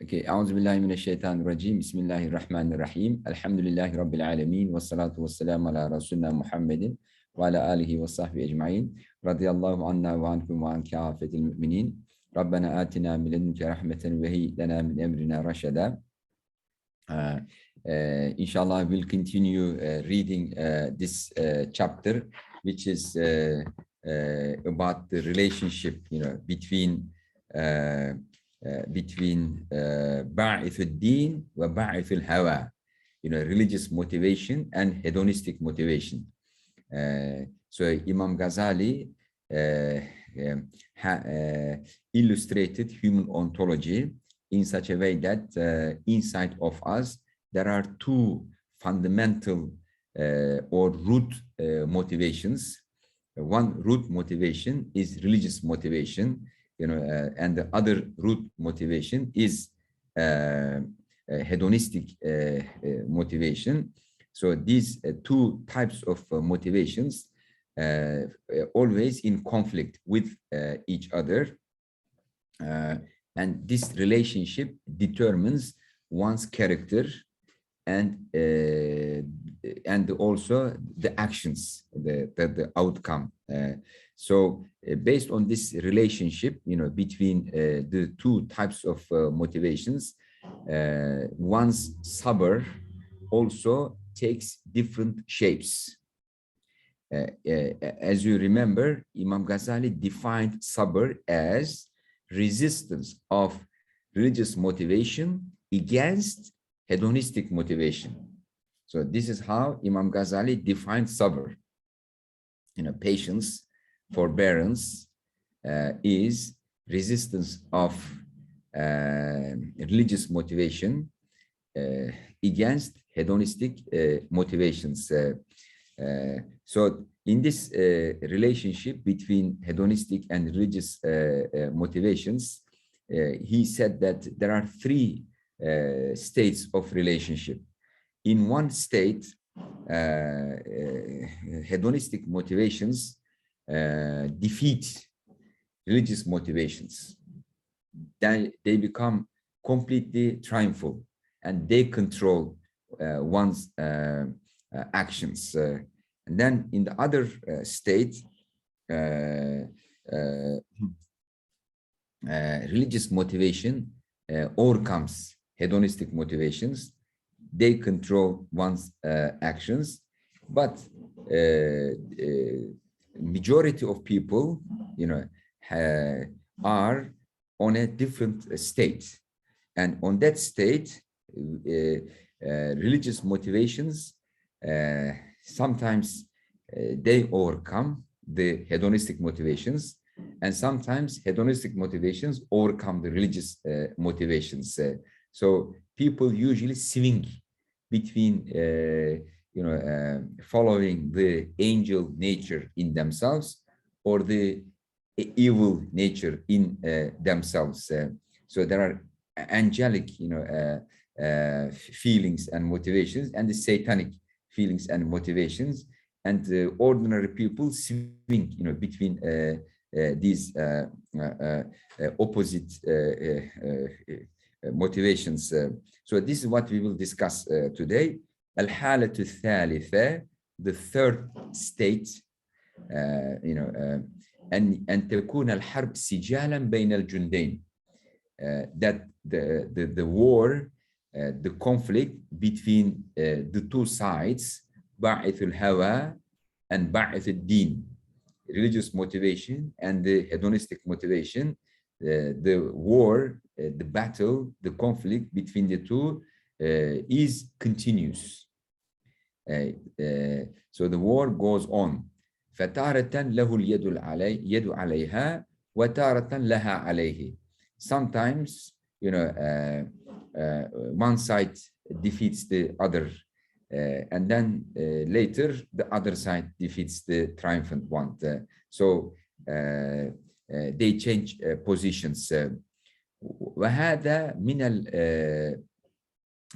Okay, أعوذ بالله من الشيطان الرجيم بسم الله الرحمن الرحيم الحمد لله رب العالمين والصلاة والسلام على رسولنا محمد وعلى آله وصحبه أجمعين رضي الله عنا وعنكم وعن كافة المؤمنين ربنا آتنا من لدنك رحمة وهيئ لنا من أمرنا رشدا. Inshallah, we'll continue reading this chapter, which is about the relationship, between ba'ith al-din wa ba'ith al-hawa, religious motivation and hedonistic motivation. So Imam Ghazali illustrated human ontology in such a way that inside of us there are two fundamental or root motivations. One root motivation is religious motivation, and the other root motivation is hedonistic motivation. So these two types of motivations always in conflict with each other, and this relationship determines one's character and also the actions, the outcome. So based on this relationship, between the two types of motivations, one's sabr also takes different shapes. As you remember, Imam Ghazali defined sabr as resistance of religious motivation against hedonistic motivation. So this is how Imam Ghazali defined sabr. Patience, forbearance is resistance of religious motivation against hedonistic motivations. So in this relationship between hedonistic and religious motivations, he said that there are three states of relationship. In one state, hedonistic motivations defeat religious motivations. Then they become completely triumphal and they control one's actions. And then in the other state, religious motivation overcomes hedonistic motivations. They control one's actions, but majority of people, are on a different state, and on that state, religious motivations sometimes they overcome the hedonistic motivations, and sometimes hedonistic motivations overcome the religious motivations. So people usually swing between following the angel nature in themselves or the evil nature in themselves. So there are angelic feelings and motivations and the satanic feelings and motivations, and ordinary people swing between these opposite motivations. So this is what we will discuss today. Al-halatu al-thalitha, the third state, أن تكون الحرب سجالا بين الجندين, that the war, the conflict between the two sides, ba'ith al-hawa and ba'ith al-din, religious motivation and the hedonistic motivation, the war, the battle, the conflict between the two is continuous. So the war goes on. فَتَارَةً لَهُ الْيَدُ عَلَيْهَا وَتَارَةً لَهَا عَلَيْهِ. Sometimes, one side defeats the other, and then later the other side defeats the triumphant one. So they change positions. وهذا من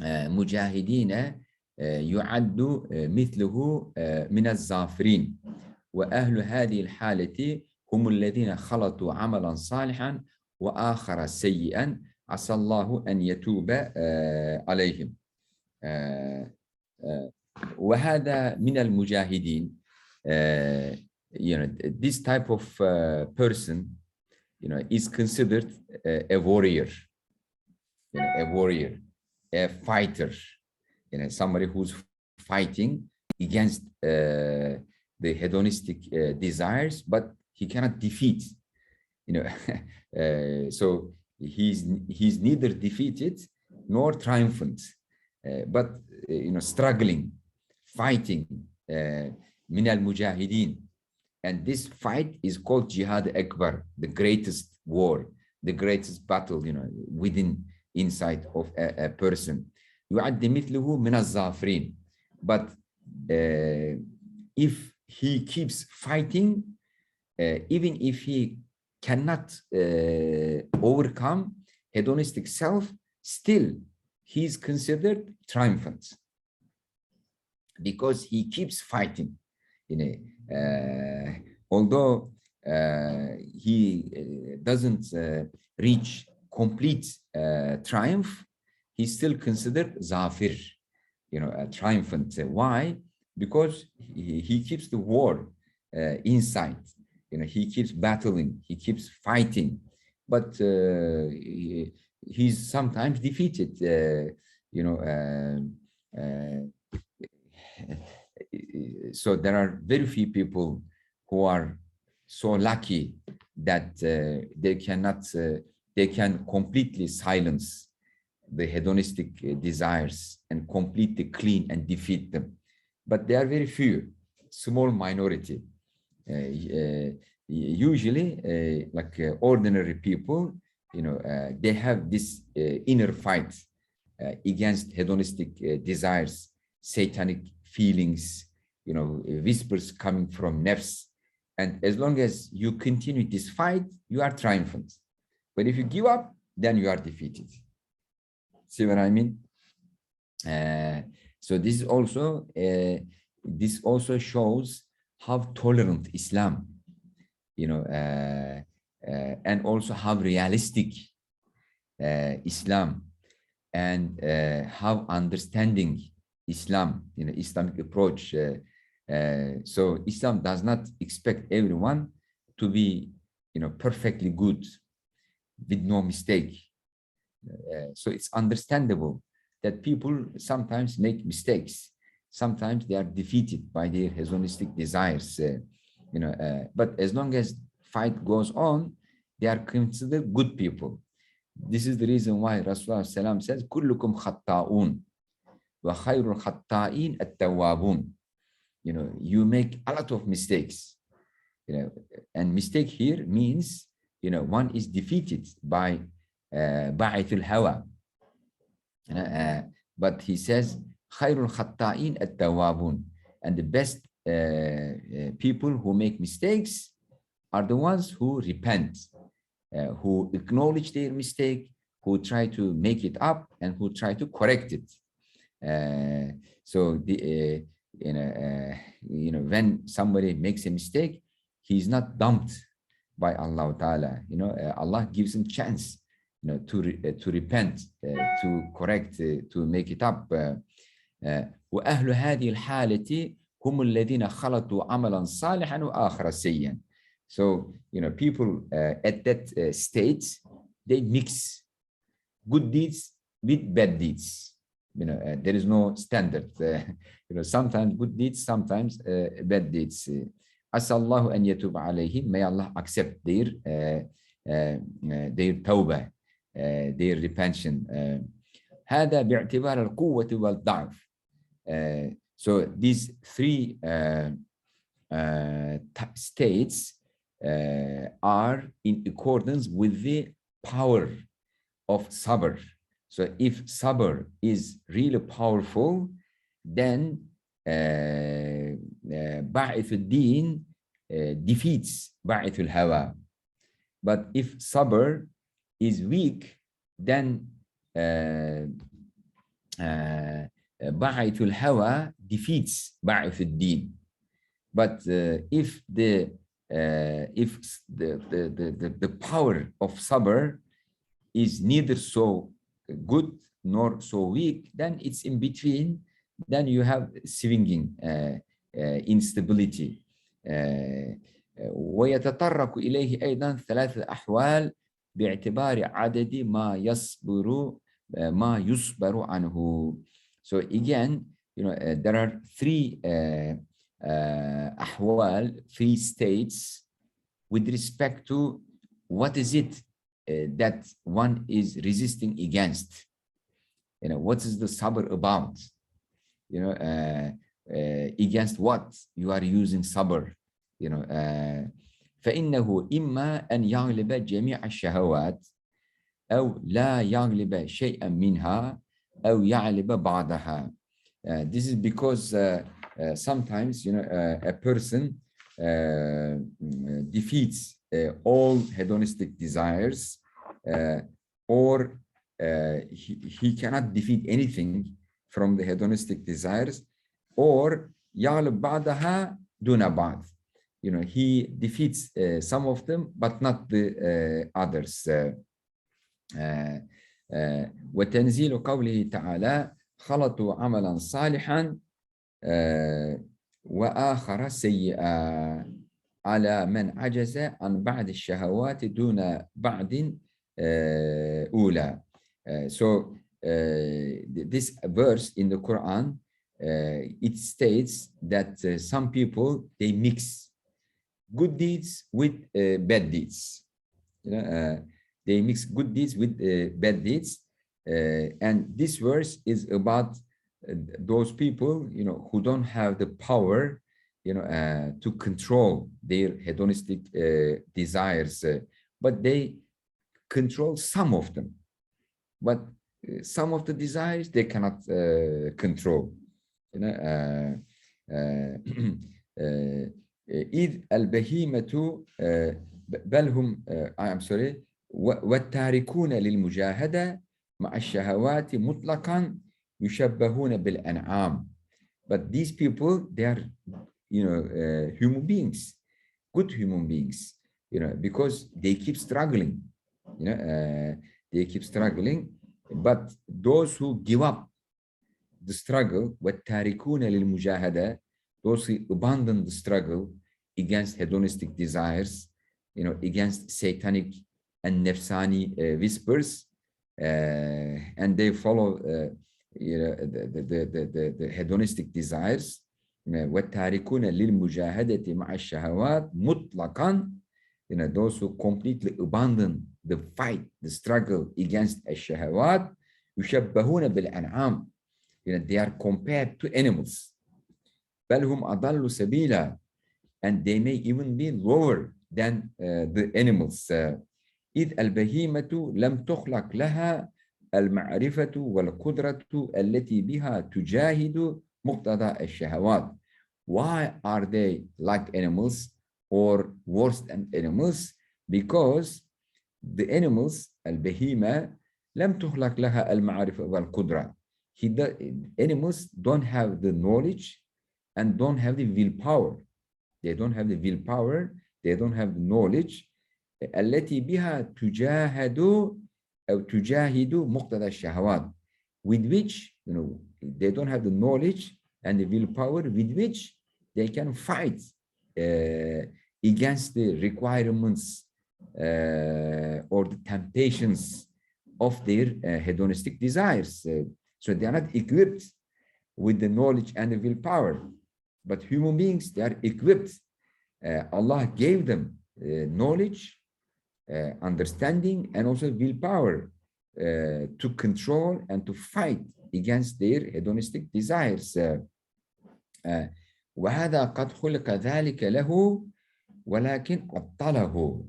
المجاهدين يعد مثله من الظافرين، وأهل هذه الحالة هم الذين خلطوا عملا صالحا وآخر سيئا عسى الله أن يتوب عليهم. وهذا من المجاهدين. This type of person, is considered a warrior, a fighter, somebody who's fighting against the hedonistic desires, but he cannot defeat. So he's neither defeated nor triumphant, but struggling, fighting, min al-mujahideen. And this fight is called Jihad Akbar, the greatest war, the greatest battle, inside of a person. يعد مثله من الظافرين. But if he keeps fighting, even if he cannot overcome hedonistic self, still he is considered triumphant because he keeps fighting. Although he doesn't reach complete triumph, he's still considered zafir, triumphant. Why? Because he keeps the war inside. He keeps battling, he keeps fighting, but he's sometimes defeated. So there are very few people who are so lucky that they can completely silence the hedonistic desires and completely clean and defeat them. But they are very few, small minority. Usually, like ordinary people, they have this inner fight against hedonistic desires, satanic feelings, whispers coming from nafs. And as long as you continue this fight, you are triumphant. But if you give up, then you are defeated. See what I mean? So this also shows how tolerant Islam, and also how realistic Islam, and how understanding Islam, Islamic approach. So Islam does not expect everyone to be, perfectly good with no mistake. So it's understandable that people sometimes make mistakes. Sometimes they are defeated by their hedonistic desires. But as long as fight goes on, they are considered good people. This is the reason why Rasulullah ﷺ says, "Kullukum khatta'un, wa khayrul khatta'in at-tawwabun." You make a lot of mistakes. And mistake here means, one is defeated by ba'ith al-hawa. But he says, "Khayrul khatta'in at-tawwabun," and the best people who make mistakes are the ones who repent, who acknowledge their mistake, who try to make it up, and who try to correct it. So when somebody makes a mistake, he's not dumped by Allah Ta'ala. Allah gives him chance, to repent, to correct, to make it up. وأهل هذه الحالة هم الذين خلطوا عملا صالحا وآخر سيئا. So, people at that stage, they mix good deeds with bad deeds. There is no standard. Sometimes good deeds, sometimes bad deeds. Asallahu an yatub alayhim. May Allah accept their tawbah, their repentance. هذا باعتبار القوة والضعف. So these three states are in accordance with the power of sabr. So if sabr is really powerful, then ba'ith al-din defeats ba'ith al-hawa. But if sabr is weak, then ba'ith al-hawa defeats ba'ith al-din. But if the power of sabr is neither so good nor so weak, then it's in between. Then you have swinging instability. ويتطرق إليه أيضا ثلاث أحوال باعتبار عدد ما يصبر عنه. So again, there are three أحوال, three states with respect to what is it that one is resisting against. What is the sabr about? Against what you are using sabr. فإنه إما أن يغلب جميع الشهوات أو لا يغلب شيئا منها أو يغلب بعضها. This is because sometimes a person defeats all hedonistic desires, or he cannot defeat anything from the hedonistic desires, or يغلب بعضها دون بعض. He defeats some of them but not the others. وتنزيل قوله تعالى خلطوا عملا صالحا وآخر سيئا على من عجز عن بعض الشهوات دون بعض أولى. So this verse in the Quran, it states that some people, they mix good deeds with bad deeds. They mix good deeds with bad deeds. And this verse is about those people, who don't have the power, to control their hedonistic desires, but they control some of them. But some of the desires they cannot control. إذ البهيمة بل هم والتاركون للمجاهدة مع الشهوات مطلقا يشبهون بالأنعام. But these people, they are, human beings, good human beings, because they keep struggling, they keep struggling. But those who give up the struggle, والتاركون للمجاهدة, those who abandon the struggle against hedonistic desires, against satanic and nefsani whispers, and they follow the hedonistic desires. والتاركون للمجاهدة مع الشهوات مطلقا, those who completely abandon the fight, the struggle against الشهوات, يشبهون بالأنعام, they are compared to animals. بل هم أضل سبيلا, and they may even be lower than the animals. إذ البهيمة لم تخلق لها المعرفة والقدرة التي بها تجاهد مقتضى الشهوات. Why are they like animals or worse than animals? Because the animals, البهيمة, لم تخلق لها المعرفة والقدرة. Animals don't have the knowledge and don't have the willpower. They don't have the willpower, they don't have the knowledge. التي بها تجاهد أو تجاهد مقتضى الشهوات, with which, they don't have the knowledge and the willpower with which they can fight against the requirements or the temptations of their hedonistic desires. So they are not equipped with the knowledge and the willpower. But human beings, they are equipped. Allah gave them knowledge, understanding, and also willpower to control and to fight against their hedonistic desires. وهذا قد خلق ذلك له ولكن أبطله.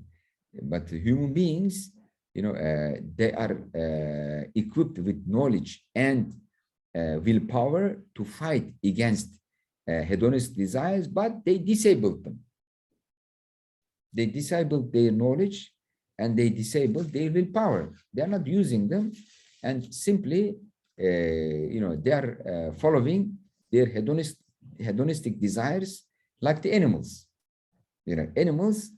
But human beings, they are equipped with knowledge and willpower to fight against hedonic desires, but they disabled them. They disabled their knowledge and they disabled their willpower. They are not using them, and simply, they are following their hedonistic desires like the animals. Animals,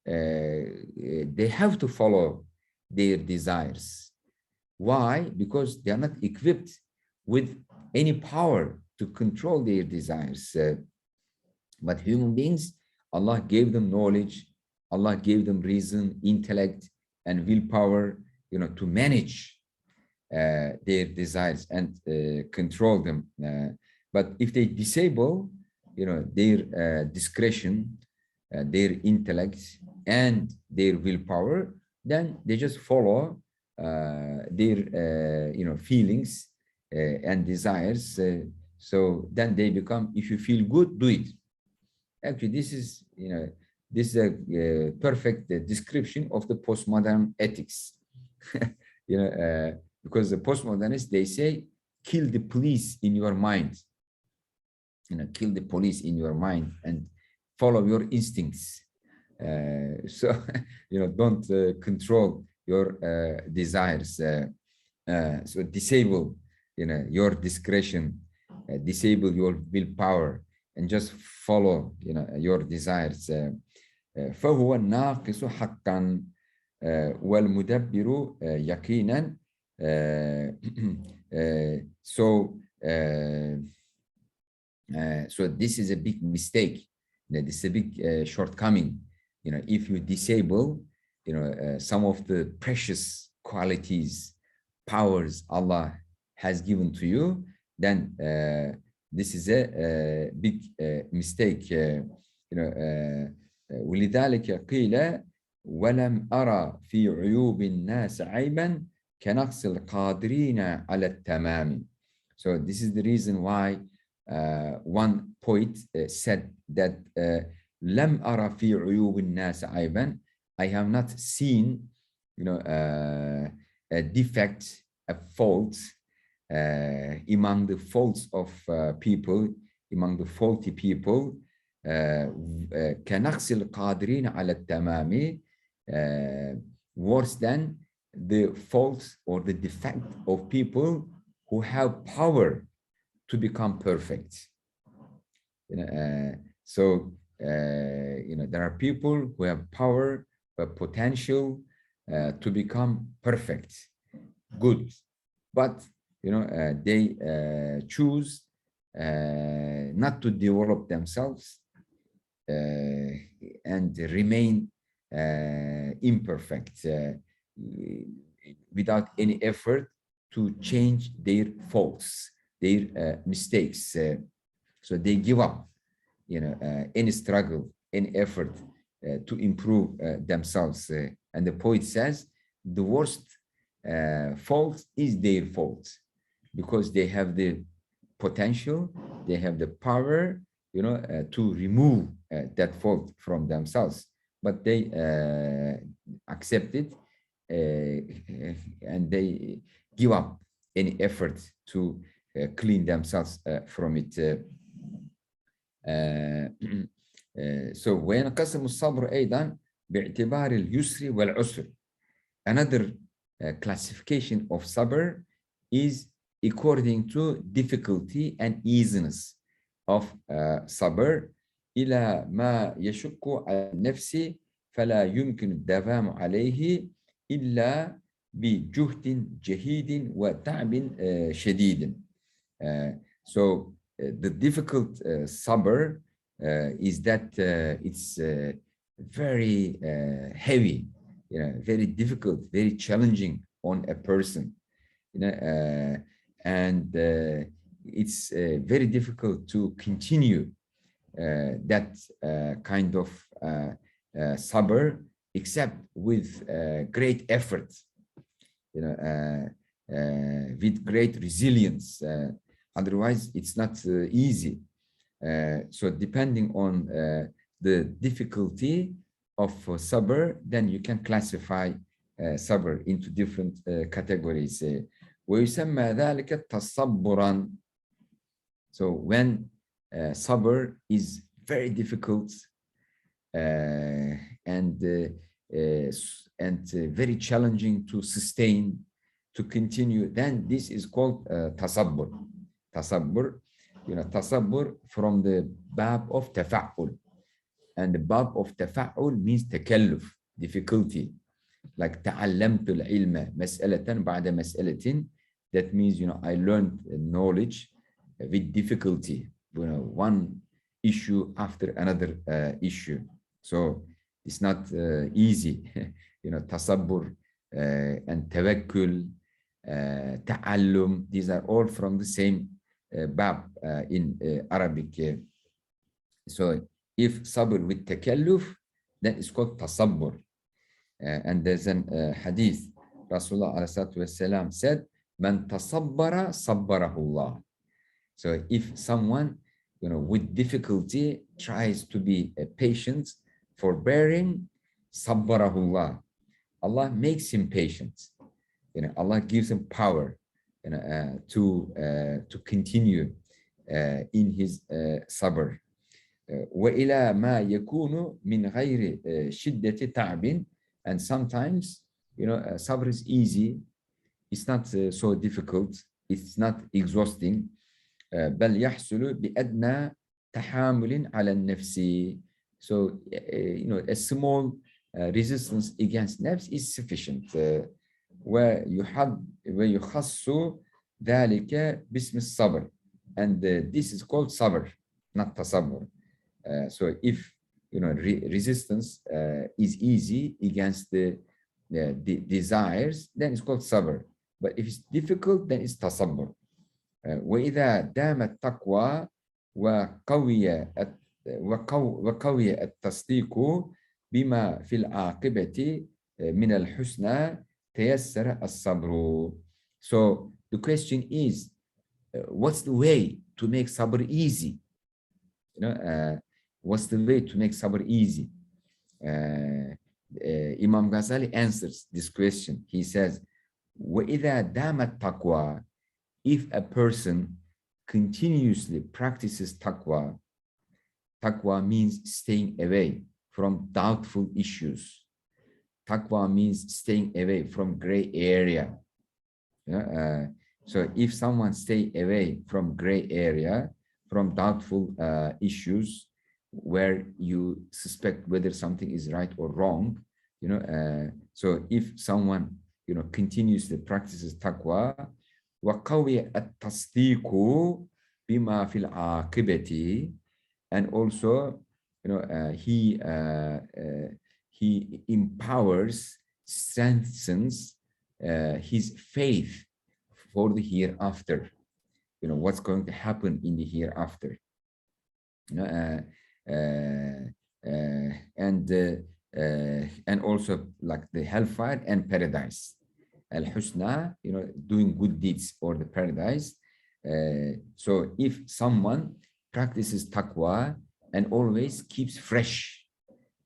they have to follow their desires. Why? Because they are not equipped with any power to control their desires. But human beings, Allah gave them knowledge, Allah gave them reason, intellect, and willpower, to manage their desires and control them. But if they disable, their discretion, their intellect, and their willpower, then they just follow their, feelings and desires. So then they become, if you feel good, do it. Actually, this is, this is a perfect description of the postmodern ethics. Because the postmodernists, they say, kill the police in your mind. Kill the police in your mind and follow your instincts. So, don't control your desires. So disable, your discretion, disable your willpower, and just follow, your desires. فهو الناقص حقا والمدبر يقينا. So this is a big mistake. This is a big shortcoming. If you disable, some of the precious qualities, powers Allah has given to you, then this is a big mistake. ولذلك قيل ولم أرى في عيوب الناس عيبا كنقص القادرين على التمام. So this is the reason why one poet said that لم أرى في عيوب الناس عيبا. I have not seen, a defect, a fault among the faults of people, among the faulty people. كنقص القادرين على التمام, worse than the faults or the defect of people who have power to become perfect. So there are people who have power, potential to become perfect, good, but they choose not to develop themselves and remain imperfect without any effort to change their faults, their mistakes. So they give up, any struggle, any effort to improve themselves. And the poet says the worst fault is their fault, because they have the potential, they have the power, to remove that fault from themselves, but they accept it and they give up any effort to clean themselves from it. So وينقسم الصبر أيضا باعتبار اليسر والعسر. Another classification of sabr is according to difficulty and easiness of sabr. إلى ما يشق على النفس فلا يمكن الدوام عليه إلا بجهد جهيد وتعب شديد. So the difficult sabr is that it's very heavy, very difficult, very challenging on a person, and it's very difficult to continue that kind of sabr except with great effort, with great resilience. Otherwise, it's not easy. So depending on the difficulty of sabr, then you can classify sabr into different categories. ويسمى ذلك تصبرا. So when sabr is very difficult and very challenging to sustain, to continue, then this is called tasabbur. Tasabbur, tasabbur from the bab of tafa'ul. And the bab of tafa'ul means takalluf, difficulty. like تعلمت العلم مسألة بعد مسألة. That means, I learned knowledge with difficulty, one issue after another issue. So it's not easy. Tasabbur and tawakkul, ta'allum, these are all from the same bab in Arabic. So if sabr with takalluf, then it's called tasabbur. And there's an hadith, Rasulullah ﷺ said, Man tasabbara sabbarahullah. So if someone, with difficulty tries to be patient, forbearing, sabbarahullah, Allah makes him patient. Allah gives him power, to continue in his sabr. وإلى ما يكون من غير شدة تعب. And sometimes, sabr is easy. It's not so difficult. It's not exhausting. بل يحصل بأدنى تحامل على النفس. So, a small resistance against nafs is sufficient. ويخص ذلك باسم الصبر. And this is called sabr, not tasabbur. So if resistance is easy against the desires, then it's called sabr. But if it's difficult, then it's tasabbur. وإذا دام التقوى وقوي التصديق بما في العاقبة من الحسنى تيسر الصبر. So the question is, what's the way to make sabr easy? What's the way to make sabr easy? Imam Ghazali answers this question. He says, وَإِذَا دَامَ التَّقْوَى, if a person continuously practices taqwa, taqwa means staying away from doubtful issues. Taqwa means staying away from gray area. So if someone stay away from gray area, from doubtful issues where you suspect whether something is right or wrong, so if someone continuously practices taqwa, وَقَوِيَ التَّصْدِيقُ بِمَا فِي الْعَاقِبَةِ, and also he empowers, strengthens his faith for the hereafter, what's going to happen in the hereafter. And also like the hellfire and paradise. Al-Husna, doing good deeds or the paradise. So if someone practices taqwa and always keeps fresh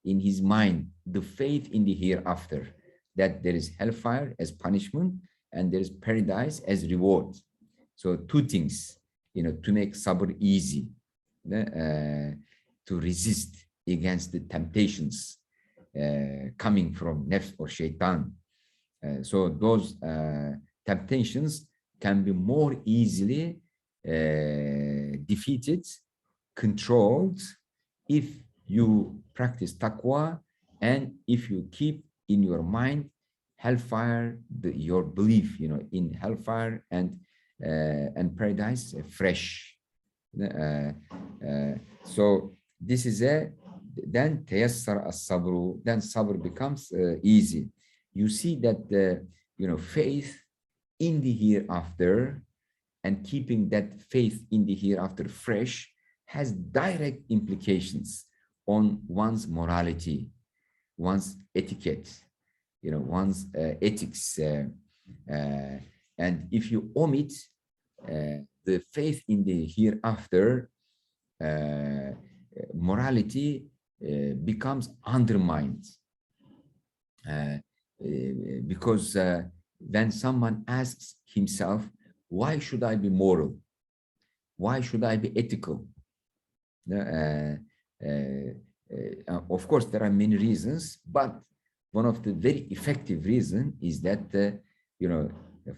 in his mind the faith in the hereafter, that there is hellfire as punishment and there is paradise as reward. So two things, to make sabr easy, to resist against the temptations coming from nafs or shaitan. So those temptations can be more easily defeated, controlled, if you practice taqwa and if you keep in your mind hellfire, your belief, in hellfire and paradise fresh. So this is then tayassar as-sabru, then sabr becomes easy. You see that faith in the hereafter and keeping that faith in the hereafter fresh has direct implications on one's morality, one's etiquette, one's ethics. And if you omit the faith in the hereafter, morality becomes undermined. Because when someone asks himself, why should I be moral? Why should I be ethical? Of course, there are many reasons, but one of the very effective reasons is that,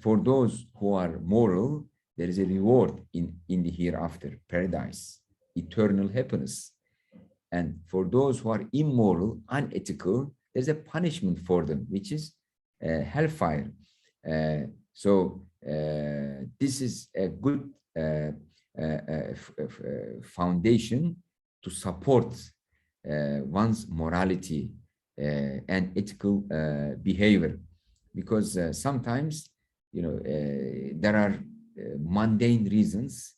for those who are moral, there is a reward in the hereafter, paradise, eternal happiness. And for those who are immoral, unethical, there's a punishment for them, which is hellfire. This is a good foundation to support one's morality and ethical behavior, because sometimes, there are mundane reasons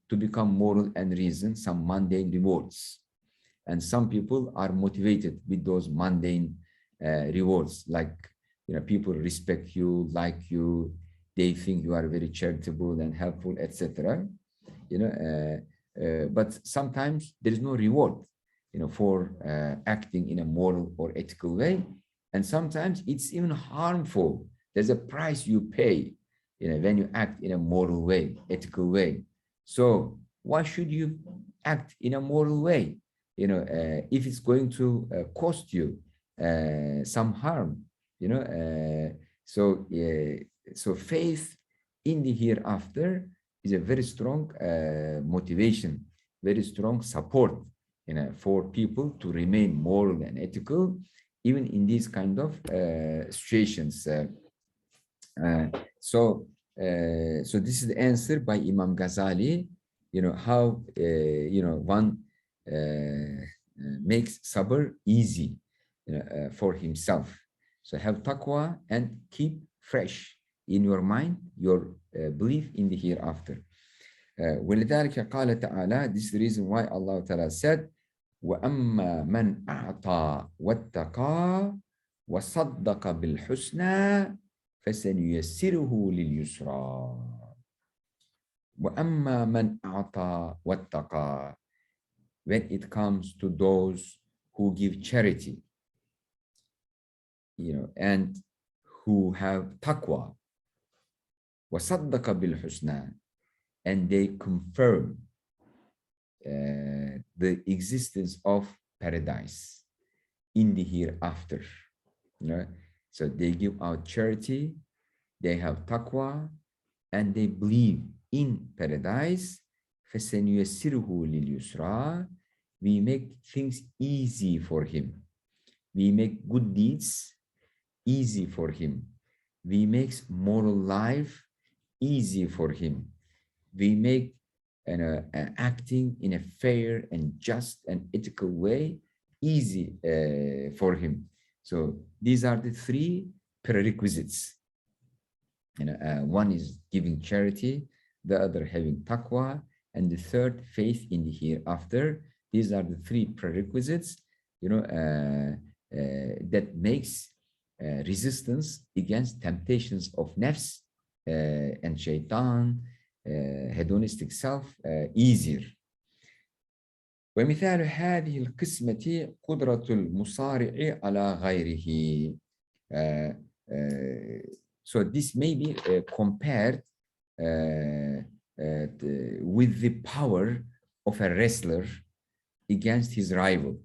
to become moral and reason, some mundane rewards. And some people are motivated with those mundane rewards, like, people respect you, like you, they think you are very charitable and helpful, etc. But sometimes there is no reward, for acting in a moral or ethical way. And sometimes it's even harmful. There's a price you pay, when you act in a moral way, ethical way. So why should you act in a moral way? If it's going to cost you some harm, so faith in the hereafter is a very strong motivation, very strong support, for people to remain moral and ethical, even in these kind of situations. So this is the answer by Imam Ghazali. How one makes sabr easy, for himself. So have taqwa and keep fresh in your mind your belief in the hereafter. ولذلك قال تعالى, this is the reason why Allah Ta'ala said, وَأَمَّا مَنْ أَعْطَى وَاتَّقَى وَصَدَّقَ بِالْحُسْنَى فَسَنُيَسِّرُهُ لِلْيُسْرَى. وَأَمَّا مَنْ أَعْطَى وَاتَّقَى, when it comes to those who give charity, and who have taqwa, وَصَدَّقَ بِالْحُسْنَى, and they confirm the existence of paradise in the hereafter. So they give out charity, they have taqwa, and they believe in paradise. فَسَنُيَسِّرُهُ لِلْيُسْرَى, we make things easy for him. We make good deeds easy for him. We make moral life easy for him. We make acting in a fair and just and ethical way easy for him. So these are the three prerequisites. One is giving charity, the other having taqwa, and the third faith in the hereafter. These are the three prerequisites, that makes resistance against temptations of nafs and shaitan, hedonistic self, easier. ومثال هذه القسمة قدرة المصارع على غيره. So this may be compared with the power of a wrestler against his rival.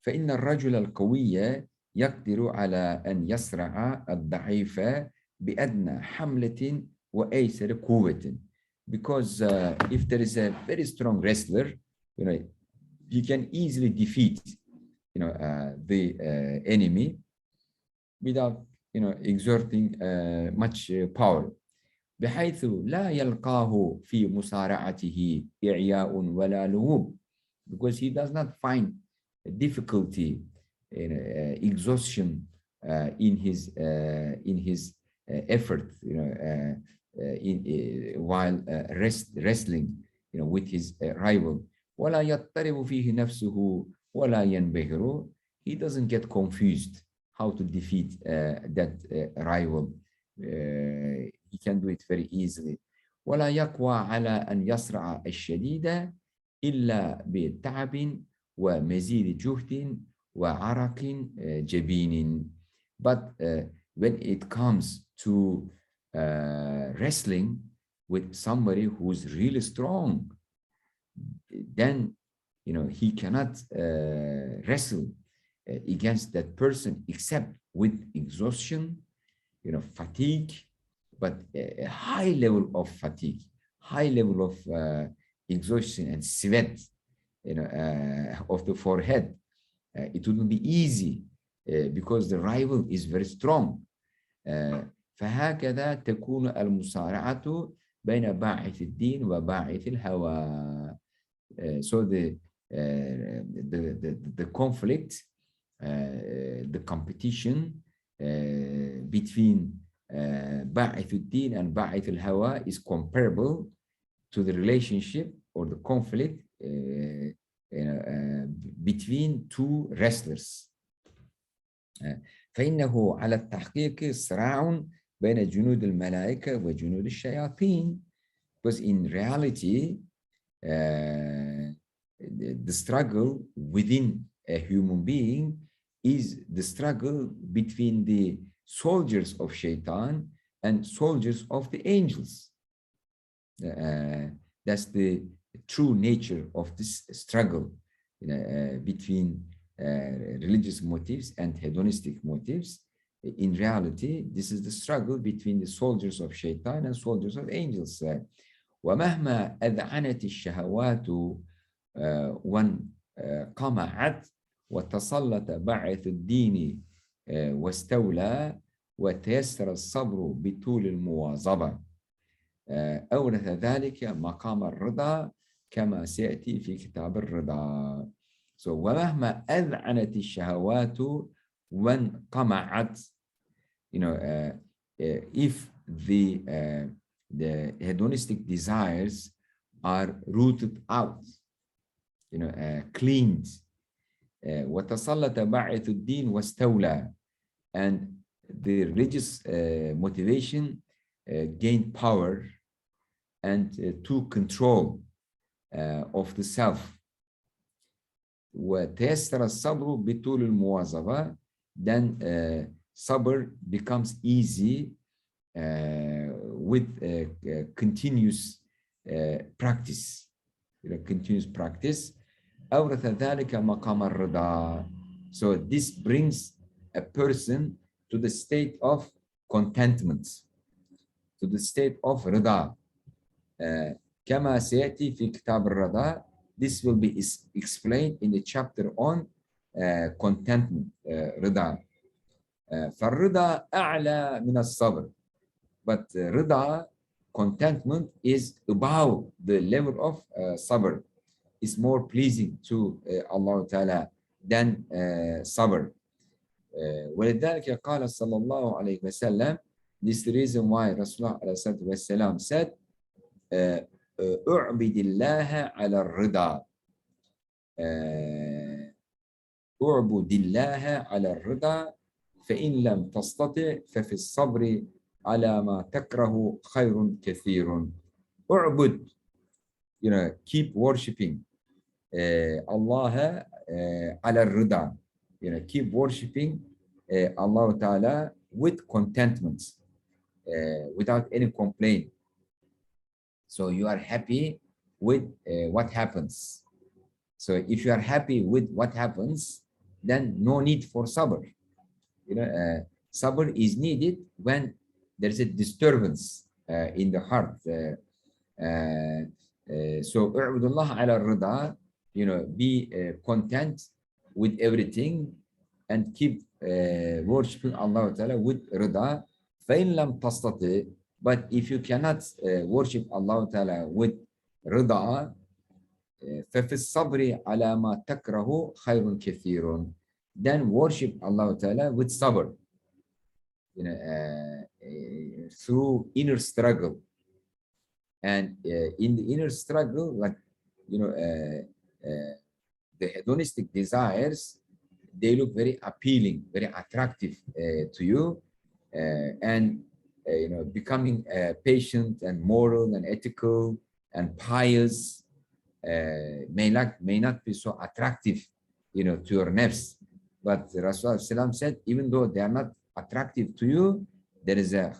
فإن الرجل القوي يقدر على أن يصرع الضعيف بأدنى حملة وأيسر قوة. Because if there is a very strong wrestler, he can easily defeat, the enemy without, exerting much power. بحيث لا يلقاه في مصارعته إعياء ولا لهوب. Because he does not find difficulty, exhaustion in his effort, while wrestling, with his rival. ولا يضطرب فيه نفسه ولا ينبهر. He doesn't get confused how to defeat that rival. He can do it very easily. ولا يقوى على أن يصرع الشديد إلا بتعب ومزيد جهد وعرق جبين. But when it comes to wrestling with somebody who's really strong, then he cannot wrestle against that person except with exhaustion, fatigue, but a high level of fatigue, high level of exhaustion and sweat, of the forehead. It wouldn't be easy because the rival is very strong. فهكذا تكون المصارعة بين باعث الدين وباعث الهوى. So the conflict, the competition between باعث الدين and باعث الهوى is comparable to the relationship or the conflict between two wrestlers. فإنه على التحقيق صراع بين جنود الملائكة وجنود الشياطين. Because in reality, the struggle within a human being is the struggle between the soldiers of Shaitan and soldiers of the angels. That's the true nature of this struggle between religious motives and hedonistic motives. In reality, this is the struggle between the soldiers of Shaitan and soldiers of angels. ومهما أذعنت الشهوات وانقمعت وتسلط باعث الدين واستولى وتيسر الصبر بطول المواظبة أورث ذلك مقام الرضا كما سيأتي في كتاب الرضا. So ومهما أذعنت الشهوات وانقمعت, if the hedonistic desires are rooted out, cleaned, وتسلط باعث الدين واستولى, and the religious motivation gain power and to control of the self. وتيسر الصبر بطول المواظبة, then sabr becomes easy with continuous practice, continuous practice. أورث ذلك مقام الرضا. So this brings a person to the state of contentment, to the state of رضا. كما سيأتي في كتاب الرضا. This will be explained in the chapter on contentment, رضا. فالرضا أعلى من الصبر. But رضا, contentment, is above the level of sabr. It's more pleasing to Allah Ta'ala than sabr. ولذلك قال صلى الله عليه وسلم, this is the reason why Rasulullah عليه الصلاة والسلام said, أعبد الله على الرضا. أعبد الله على الرضا فإن لم تستطع ففي الصبر على ما تكره خير كثير. أعبد, keep worshipping Allah على الرضا, keep worshipping Allah Ta'ala with contentment, without any complaint. So you are happy with what happens. So if you are happy with what happens, then no need for sabr. Sabr is needed when there is a disturbance in the heart. So U'budullah ala rida, be content with everything and keep worshiping Allah Ta'ala with rida. فَإِن لَمْ تَسْتَطِعْ, but if you cannot worship Allah Ta'ala with rida, فَفِي الصَّبْرِ عَلَى مَا تَكْرَهُ خَيْرٌ كَثِيرٌ, then worship Allah Ta'ala with sabr, through inner struggle. And in the inner struggle, like, the hedonistic desires, they look very appealing, very attractive to you, and becoming patient and moral and ethical and pious may not be so attractive, to your nafs. But Rasulullah said, even though they are not attractive to you, there is a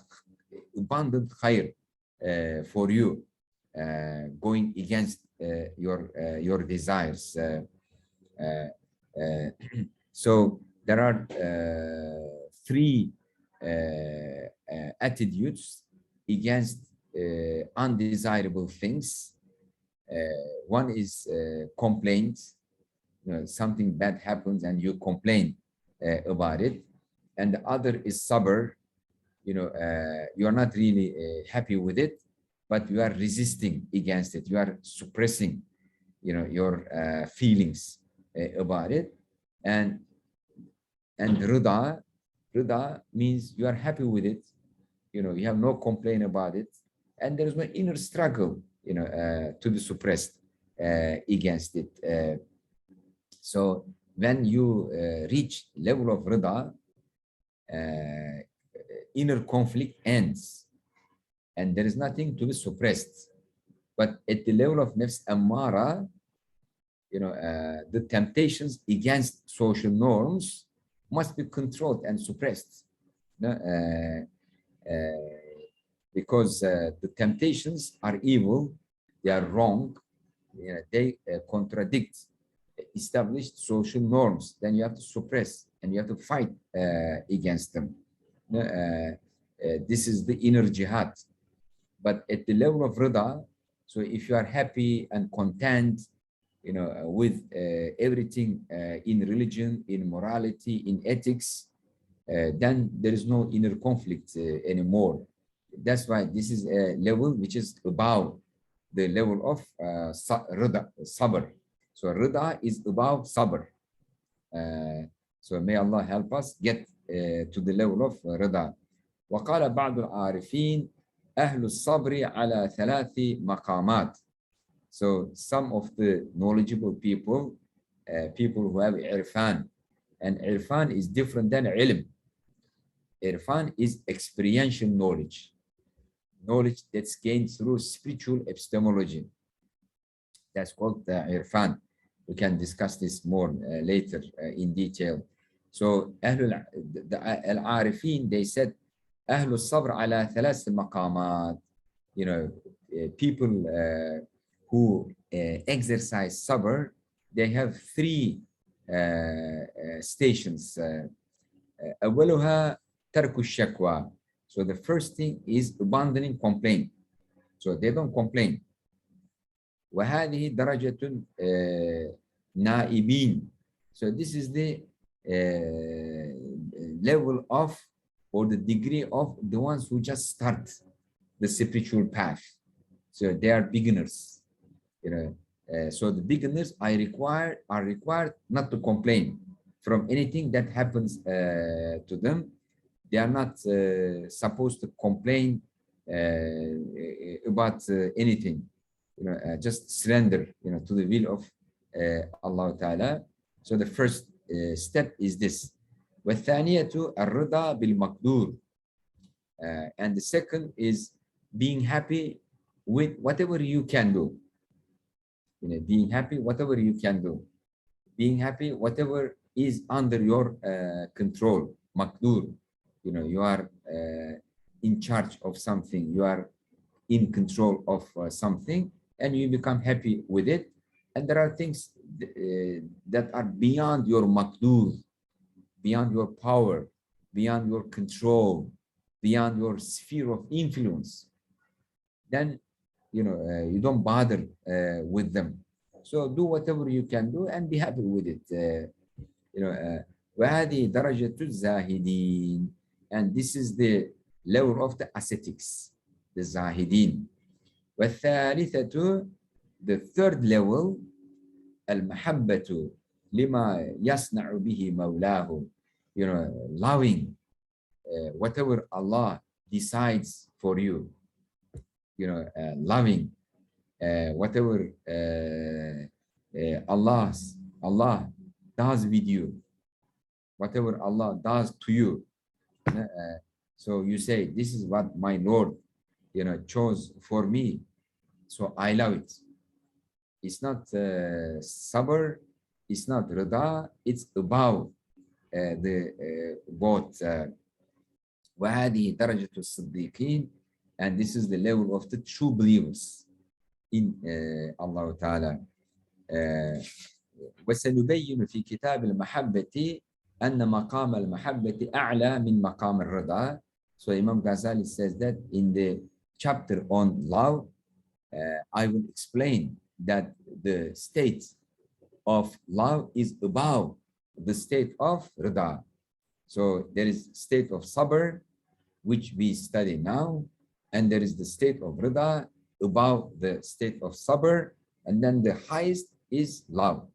abundant khair for you, going against your desires. So there are three attitudes against undesirable things. One is complaint. Something bad happens and you complain about it. And the other is sabr. You are not really happy with it, but you are resisting against it. You are suppressing, your feelings about it. And rida means you are happy with it. You have no complaint about it, and there is no inner struggle, to be suppressed against it. So when you reach level of rida, inner conflict ends, and there is nothing to be suppressed. But at the level of nafs ammara, the temptations against social norms must be controlled and suppressed. Because the temptations are evil, they are wrong, they contradict established social norms. Then you have to suppress and you have to fight against them. This is the inner jihad. But at the level of rida, so if you are happy and content, with everything in religion, in morality, in ethics, then there is no inner conflict anymore. That's why this is a level which is above the level of rida, sabr. So rida is above sabr. So may Allah help us get to the level of rida. وقال بعض العارفين أهل الصبر على ثلاث مقامات. So some of the knowledgeable people, people who have irfan, and irfan is different than ilm. Irfan is experiential knowledge that's gained through spiritual epistemology. That's called irfan. We can discuss this more later in detail. So al-arifin, they said أهل الصبر على ثلاث مقامات. People who exercise sabr, they have three stations. أولها ترك الشكوى. So the first thing is abandoning complaint. So they don't complain. وهذه درجة نائبين. So this is the level of, or the degree of, the ones who just start the spiritual path. So they are beginners. So the beginners are required not to complain from anything that happens to them. They are not supposed to complain about anything. Just surrender, to the will of Allah Ta'ala. So the first step is this. والثانية الرضا بالمقدور. And the second is being happy with whatever you can do. Being happy whatever you can do. Being happy whatever is under your control. Maqdur. You are in charge of something. You are in control of something, and you become happy with it. And there are things that are beyond your maqdur, beyond your power, beyond your control, beyond your sphere of influence. Then you don't bother with them. So do whatever you can do and be happy with it. وهذه درجة الزاهدين. And this is the level of the ascetics, the zahidin. والثالثة, the third level, المحبة لما يصنع به مولاه. Loving whatever Allah decides for you. Loving whatever Allah does with you, whatever Allah does to you. So you say, this is what my Lord chose for me, so I love it. It's not sabr, it's not rida, it's above the both. وهذه درجة الصديقين, and this is the level of the true believers in Allah Ta'ala. وسنبين في كتاب المحبة أن مقام المحبة أعلى من مقام الرضا. So Imam Ghazali says that in the chapter on love, I will explain that the state of love is above the state of rida. So there is state of sabr, which we study now, and there is the state of rida above the state of sabr, and then the highest is love.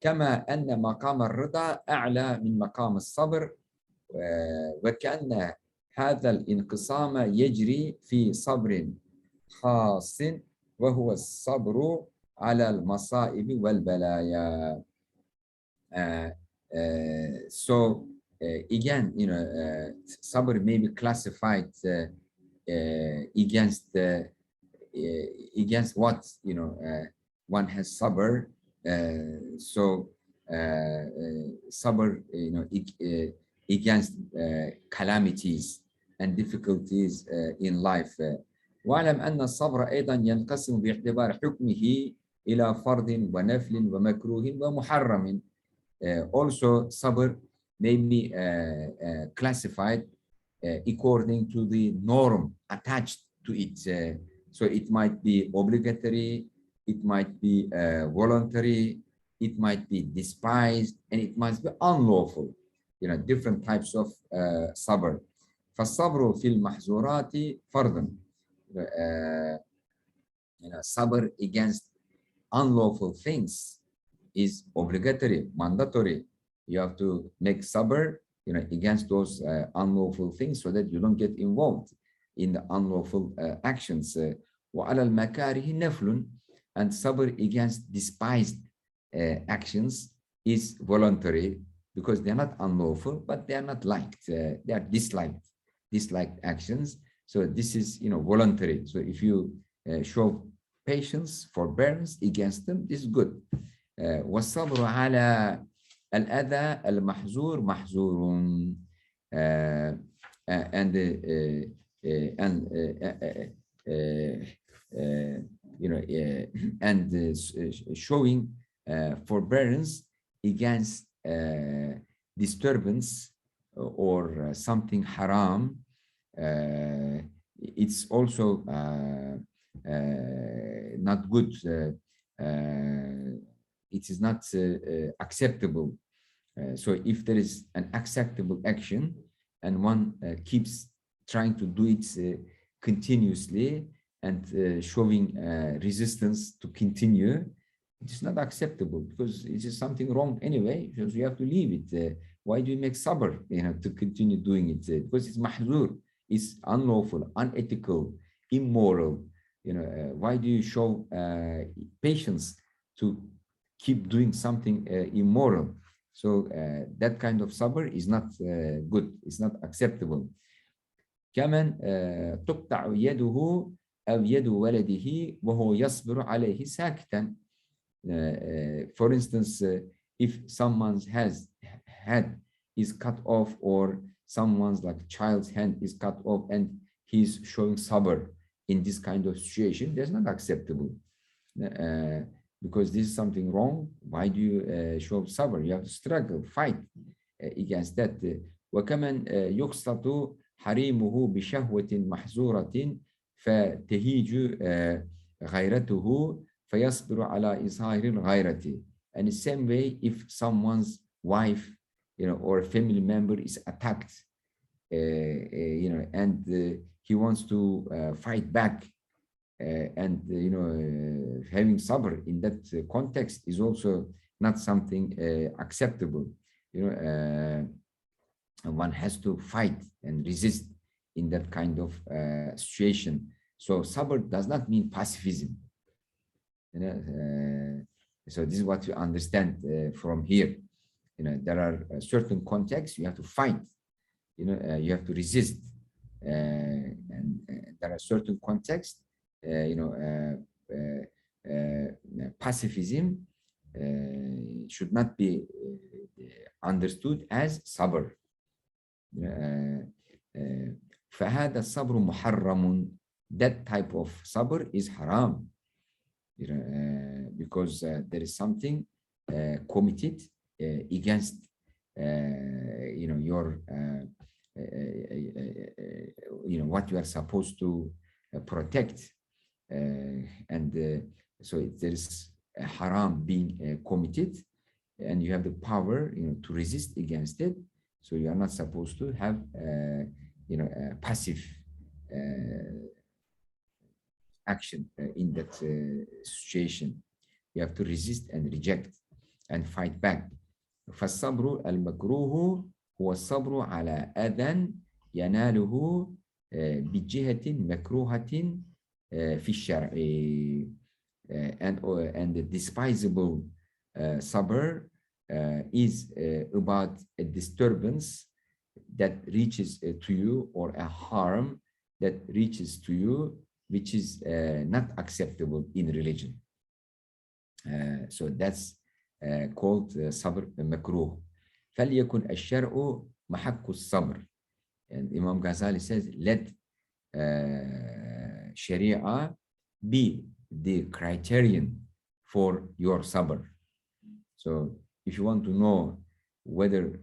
كما أن مقام الرضا أعلى من مقام الصبر وكأن هذا الانقسام يجري في صبر خاص وهو الصبر على المصائب والبلايا. So again, sabr may be classified against what one has sabr. So sabr, against calamities and difficulties in life. واعلم أن الصبر أيضا ينقسم باعتبار حكمه إلى فرض ونفل ومكروه ومحرم. Also, sabr may be classified according to the norm attached to it. So it might be obligatory, it might be voluntary, it might be despised, and it must be unlawful. Different types of sabr. فالصبر في المحظورات فرض. Sabr against unlawful things is obligatory, mandatory. You have to make sabr, against those unlawful things so that you don't get involved in the unlawful actions. وعلى المكاره نفل. And sabr against despised actions is voluntary because they're not unlawful, but they are not liked. They are disliked actions. So this is, voluntary. So if you show patience, forbearance against them, this is good. والصبر على الأذى المحظور محظور. And showing forbearance against disturbance or something haram, it's also not good. It is not acceptable. So if there is an acceptable action and one keeps trying to do it continuously and showing resistance to continue, it is not acceptable because it is something wrong anyway, because you have to leave it. Why do you make sabr, to continue doing it? Because it's mahzur, it's unlawful, unethical, immoral. Why do you show patience to keep doing something immoral? So that kind of sabr is not good, it's not acceptable. كمن تقطع يده أو يد ولده وهو يصبر عليه ساكتا. For instance, if someone's head is cut off, or someone's child's hand is cut off and he's showing sabr in this kind of situation, that's not acceptable. Because this is something wrong. Why do you show sabr? You have to struggle, fight against that. وكمن يقسط حريمه بشهوة محظورة فتهيج غيرته فيصبر على إظهار الغيرة. And the same way, if someone's wife, or a family member is attacked, and he wants to fight back, and having sabr in that context is also not something acceptable. One has to fight and resist in that kind of situation. So sabr does not mean pacifism. So this is what you understand from here. There are certain contexts you have to fight. You have to resist, and there are certain contexts. Pacifism should not be understood as sabr. فهذا الصبر محرم. That type of sabr is haram, because there is something committed against your what you are supposed to protect, and so there is a haram being committed, and you have the power to resist against it. So you are not supposed to have, passive action in that situation. You have to resist and reject and fight back. فالصبر المكروه هو الصبر على أذى يناله بجهة مكروهة في الشرع. And the despisable sabr is about a disturbance that reaches to you, or a harm that reaches to you, which is not acceptable in religion. So that's called sabr makruh. فليكن الشرع محك الصبر. And Imam Ghazali says, let Sharia be the criterion for your sabr. So if you want to know whether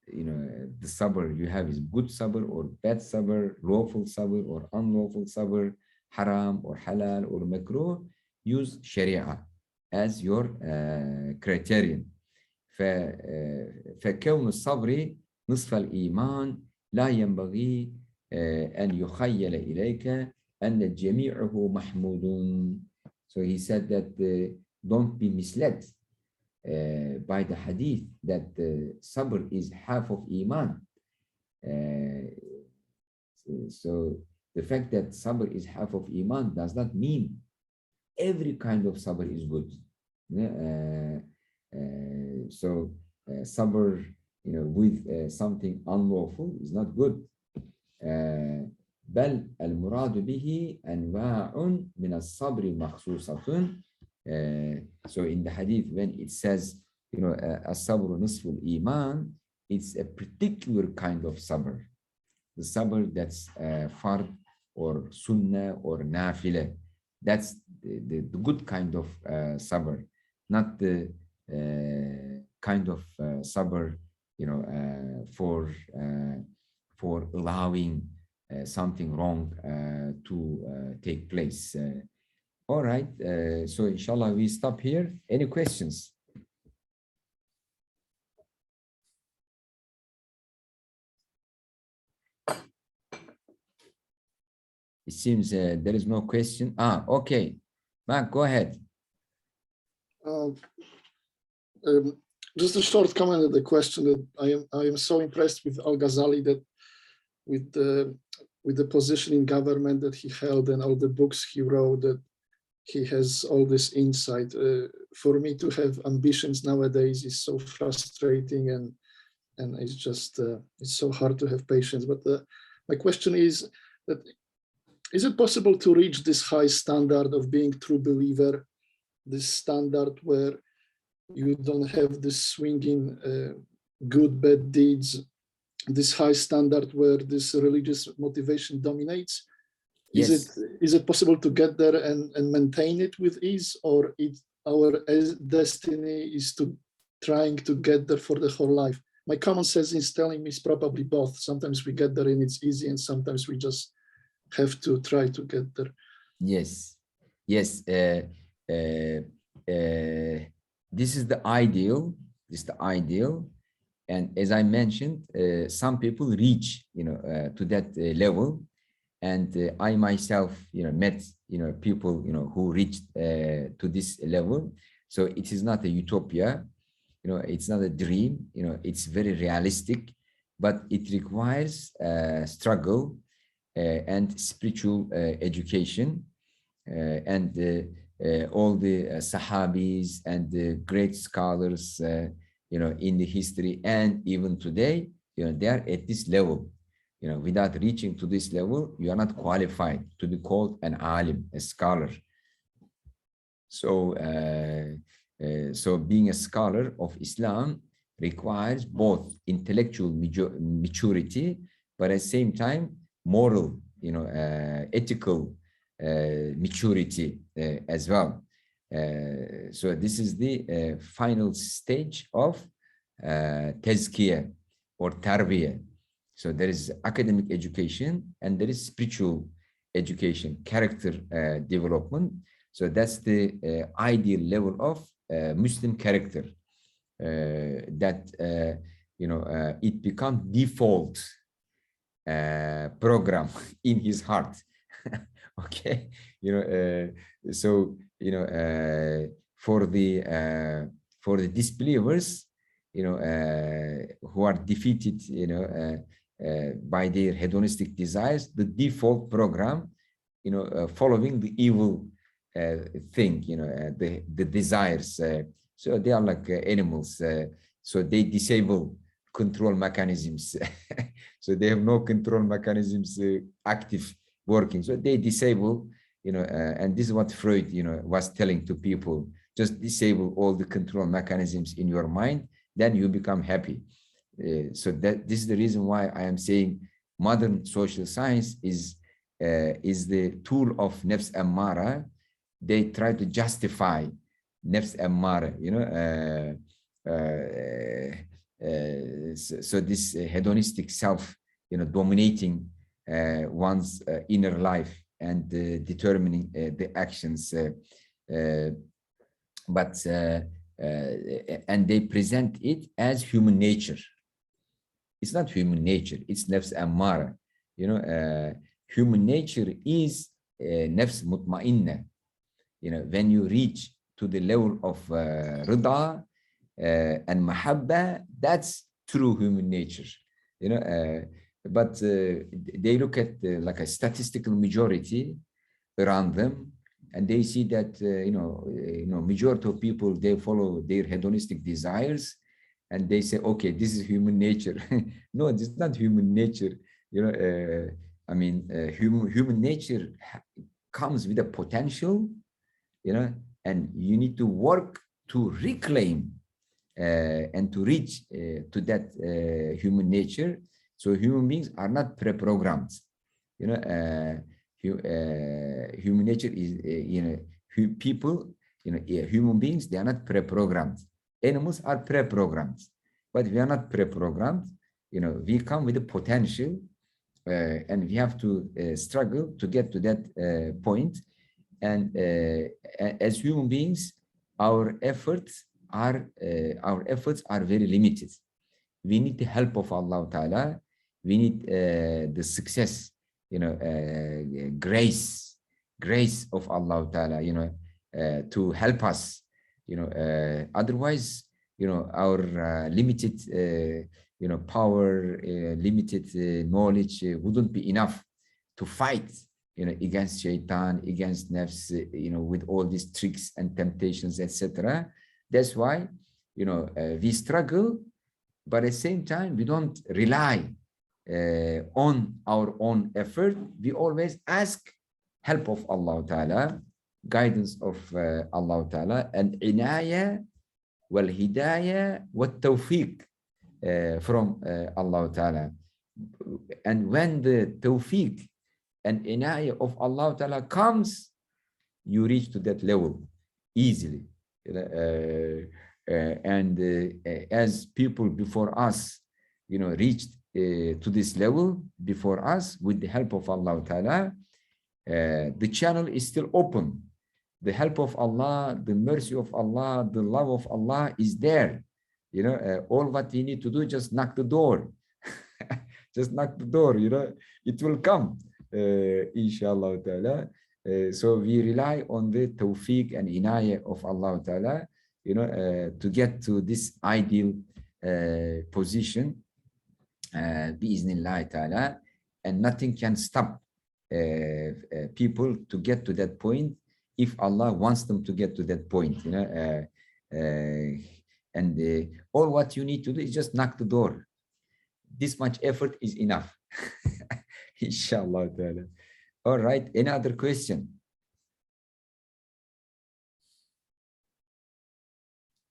the sabr you have is good sabr or bad sabr, lawful sabr or unlawful sabr, haram or halal or makruh, use Sharia as your criterion. فكون الصبر نصف الإيمان لا ينبغي أن يخيل إليك أن جميعه محمود. So he said that don't be misled by the hadith that sabr is half of iman. So the fact that sabr is half of iman does not mean every kind of sabr is good. So sabr, with something unlawful is not good. بل المراد به أنواع من الصبر مخصوصة. So in the hadith, when it says, الصبر نصف الإيمان, it's a particular kind of sabr. The sabr that's fard or sunnah or nafila. That's the good kind of sabr, not the kind of sabr, for allowing something wrong to take place. All right, so inshallah we stop here. Any questions? It seems there is no question. Okay. Mark, go ahead. Just a short comment on the question that I am so impressed with Al-Ghazali, that with the position in government that he held and all the books he wrote, that he has all this insight. For me to have ambitions nowadays is so frustrating, and it's just it's so hard to have patience. But my question is that, is it possible to reach this high standard of being true believer, this standard where you don't have this swinging good, bad deeds, this high standard where this religious motivation dominates? Yes. Is it possible to get there and maintain it with ease, or our destiny is to trying to get there for the whole life? My common sense is telling me it's probably both. Sometimes we get there and it's easy, and sometimes we just have to try to get there. Yes. This is the ideal. And as I mentioned, some people reach, to that level. And I myself, met, people, who reached to this level. So it is not a utopia, it's not a dream, it's very realistic, but it requires struggle and spiritual education. And all the Sahabis and the great scholars, in the history and even today, they are at this level. Without reaching to this level, you are not qualified to be called an alim, a scholar. So, so being a scholar of Islam requires both intellectual maturity, but at the same time, moral, ethical maturity as well. So this is the final stage of tazkiyah or tarbiyah. So there is academic education and there is spiritual education, character development. So that's the ideal level of Muslim character that it becomes default program in his heart. Okay, so for the disbelievers, who are defeated, by their hedonistic desires, the default program, following the evil thing, the desires. So they are like animals. So they disable control mechanisms. So they have no control mechanisms active working. So they disable, and this is what Freud, was telling to people: just disable all the control mechanisms in your mind, then you become happy. So this is the reason why I am saying modern social science is the tool of nafs ammara. They try to justify nafs ammara, so this hedonistic self, dominating one's inner life and determining the actions, and they present it as human nature. It's not human nature, it's nafs ammara. Human nature is nafs mutma'inna. When you reach to the level of rida and mahabba, that's true human nature. But they look at like a statistical majority around them, and they see that majority of people, they follow their hedonistic desires, and they say, okay, this is human nature. No, this is not human nature. Human nature comes with a potential, and you need to work to reclaim and to reach to that human nature. So human beings are not pre-programmed. Human nature is, people, human beings, they are not pre-programmed. Animals are pre-programmed, but we are not pre-programmed. We come with a potential, and we have to struggle to get to that point. And as human beings, our efforts are very limited. We need the help of Allah Ta'ala. We need the success, grace of Allah Ta'ala, to help us. Otherwise, our limited, power, limited knowledge wouldn't be enough to fight, against shaitan, against nafs, with all these tricks and temptations, etc. That's why, we struggle, but at the same time, we don't rely on our own effort. We always ask help of Allah Ta'ala, guidance of Allah Ta'ala, and inaya wal hidayah wat tawfiq from Allah Ta'ala. And when the tawfiq and inaya of Allah Ta'ala comes, you reach to that level easily. As people before us, reached to this level before us with the help of Allah Ta'ala, the channel is still open. The help of Allah, the mercy of Allah, the love of Allah is there. All what we need to do, just knock the door. Just knock the door, it will come, inshallah Ta'ala. So we rely on the tawfiq and inayah of Allah Ta'ala, to get to this ideal position, biiznillah Ta'ala, and nothing can stop people to get to that point if Allah wants them to get to that point, and all what you need to do is just knock the door. This much effort is enough. Inshallah Ta'ala. All right, any other question?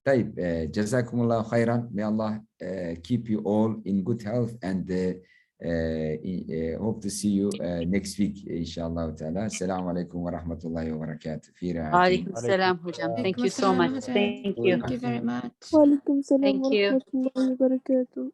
طيب, Jazakumullah khairan. May Allah keep you all in good health, and hope to see you next week, inshallah ta'ala. Assalamu alaikum wa rahmatullahi wa barakatuh. Alaikum salam, hujam. Thank you so much. Thank you. Thank you very much. Walaikum salam Thank wa you. rahmatullahi wa barakatuh.